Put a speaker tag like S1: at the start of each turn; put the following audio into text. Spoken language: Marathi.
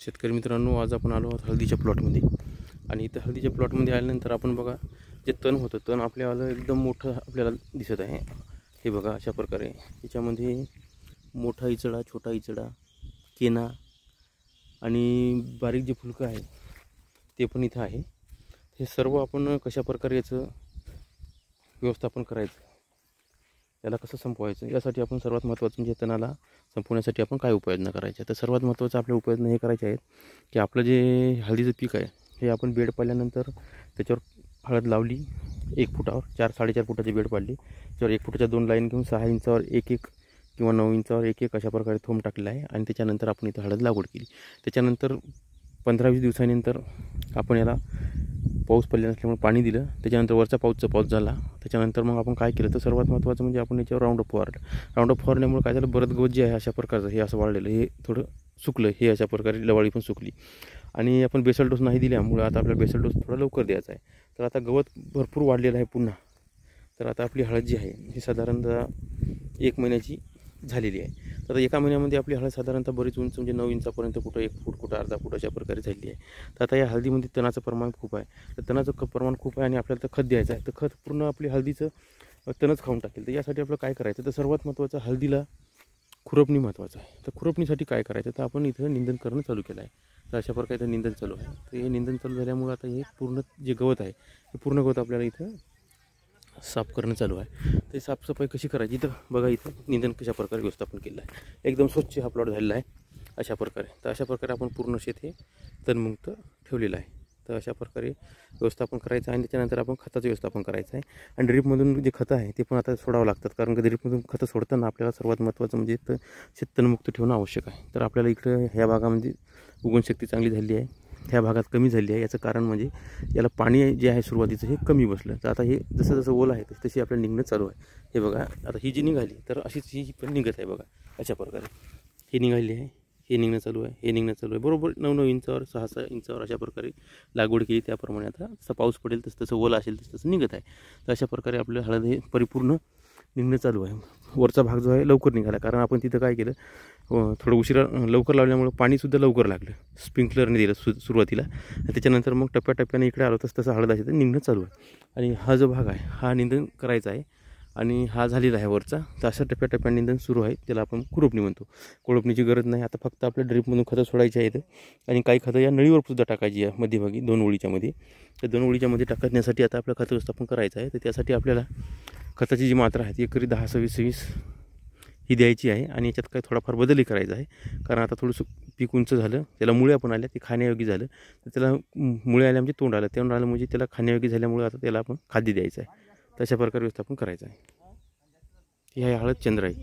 S1: शेतकरी मित्रांनो, आज आपण आलो आहोत हळदीच्या प्लॉटमध्ये. आणि इथं हळदीच्या प्लॉटमध्ये आल्यानंतर आपण बघा, जे तण होतं, तण आपल्याला एकदम मोठं आपल्याला दिसत आहे. हे बघा, अशा प्रकारे याच्यामध्ये मोठा इचडा, छोटा इचडा, केना आणि बारीक जे फुलकं आहे ते पण इथं आहे. हे सर्व आपण कशा प्रकारे याचं व्यवस्थापन करायचं, याला कसं संपवायचं, यासाठी आपण सर्वात महत्त्वाचं म्हणजे तणाला संपवण्यासाठी आपण काय उपाययोजना करायच्या. तर सर्वात महत्त्वाचं आपल्या उपाययोजना हे करायचे आहेत की आपलं जे हळदीचं पीक आहे हे आपण बेड पाडल्यानंतर त्याच्यावर हळद लावली. 1 फुटावर 4-4.5 फुटाची बेड पाडली. त्याच्यावर 1 फुटाच्या 2 लाईन घेऊन 6 इंचावर 1-1 किंवा 9 इंचावर 1-1 अशा प्रकारे थोंब टाकलेला आहे. आणि त्याच्यानंतर आपण इथं हळद लागवड केली. त्याच्यानंतर 15-20 दिवसांनंतर आपण याला पाऊस पडले नसल्यामुळे पाणी दिलं. त्याच्यानंतर वरचा पाऊस झाला. त्याच्यानंतर मग आपण काय केलं, तर सर्वात महत्त्वाचं म्हणजे आपण याच्यावर राऊंडअप फवारलं. राऊंडअप फवारल्यामुळे काय झालं, बरंच गवत जे आहे अशा प्रकारचं हे असं वाढलेलं हे थोडं सुकलं. हे अशा प्रकारे लवाळी पण सुकली. आणि आपण बेसल डोस नाही दिल्यामुळे आता आपल्याला बेसल डोस थोडा लवकर द्यायचा आहे. तर आता गवत भरपूर वाढलेलं आहे पुन्हा. तर आता आपली हळद जी आहे ही साधारणतः 1 महिन्याची झालेली आहे. तर आता 1 महिन्यामध्ये आपली हळद साधारणतः बरीच उंच, म्हणजे 9 इंचापर्यंत, कुठं 1 फूट, कुठं अर्धा फूट अशा प्रकारे झालेली आहे. तर आता या हळदीमध्ये तणाचं प्रमाण खूप आहे. तर तणाचं प्रमाण खूप आहे आणि आपल्याला तर खत द्यायचं आहे. तर खत पूर्ण आपली हळदीचं तणच खाऊन टाकेल. तर यासाठी आपलं काय करायचं, तर सर्वात महत्त्वाचं हळदीला खुरपणी महत्त्वाचं आहे. तर खुरपणीसाठी काय करायचं, तर आपण इथं निंदन करणं चालू केलं आहे. तर अशा प्रकारे इथं निंदन चालू आहे. तर हे निंदन चालू झाल्यामुळे आता हे पूर्ण जे गवत आहे हे पूर्ण गवत आपल्याला इथं साफ करणं चालू आहे. ते साफसफाई कशी करायची, तर बघा इथं निंदन कशा प्रकारे व्यवस्थापन केलं आहे. एकदम स्वच्छ हा प्लॉट झालेला आहे अशा प्रकारे. तर अशा प्रकारे आपण पूर्ण शेत हे तणमुक्त ठेवलेलं आहे. तर अशा प्रकारे व्यवस्थापन करायचं आहे. आणि त्याच्यानंतर आपण खताचं व्यवस्थापन करायचं आहे. आणि ड्रीपमधून जे खतं आहे ते पण आता सोडावं लागतात, कारण की ड्रीपमधून खतं सोडताना आपल्याला सर्वात महत्त्वाचं म्हणजे शेत तणमुक्त ठेवणं आवश्यक आहे. तर आपल्याला इकडं ह्या भागामध्ये उगवणशक्ती चांगली झाली आहे, ह्या भागात कमी झाली आहे. याचं कारण म्हणजे याला पाणी जे आहे सुरुवातीचं हे कमी बसलं. तर आता हे जसं जसं ओलं आहे तशी आपल्याला निघणं चालू आहे. हे बघा, आता ही जी निघाली तर अशीच ही पण निघत आहे बघा अशा प्रकारे. ही निघाली आहे, हे निघणं चालू आहे, हे निघणं चालू आहे. बरोबर 9-9 इंचावर 6-6 इंचावर अशा प्रकारे लागवड केली. त्याप्रमाणे आता जसं पाऊस पडेल तसं ओलं असेल तसं निघत आहे. तर अशा प्रकारे आपलं हळद हे परिपूर्ण निघणं चालू आहे. वरचा भाग जो आहे लवकर निघाला, कारण आपण तिथं काय केलं, थोडं उशिरा लवकर लावल्यामुळं पाणीसुद्धा लवकर लागलं. स्प्रिंकलरने दिलं सुरुवातीला. त्याच्यानंतर मग टप्प्याटप्प्याने इकडे आलो तसं हळद असेल तर निघणं चालू आहे. आणि हा जो भाग आहे हा निंदन करायचा आहे आणि हा झालेला आहे वरचा. तर अशा टप्प्याटप्प्याने निंदन सुरू आहे, त्याला आपण खुरपणी म्हणतो. खुरपणीची गरज नाही आता, फक्त आपल्या ड्रीपमधून खतं सोडायची आहेत. आणि काही खतं या नळीवर सुद्धा टाकायची आहे मध्यभागी 2 ओळीच्या मध्ये. तर 2 ओळीच्या मध्ये टाकण्यासाठी आता आपलं खत व्यवस्थापन करायचं आहे. तर त्यासाठी आपल्याला खताची जी मात्रा आहे ती एकरी 10-26 ही द्यायची आहे. आणि याच्यात काही थोडाफार बदलही करायचा आहे, कारण आता थोडंसं पीक उंच झालं, त्याला मुळ्या पण आल्या, ते खाण्यायोग्य झालं. तर त्याला मुळे आल्या म्हणजे तोंड आलं म्हणजे त्याला खाण्यायोग्य झाल्यामुळे आता त्याला आपण खाद्य द्यायचं आहे. तशा प्रकारे व्यवस्थापन करायचं आहे. ही आहे हळद चंद्राई.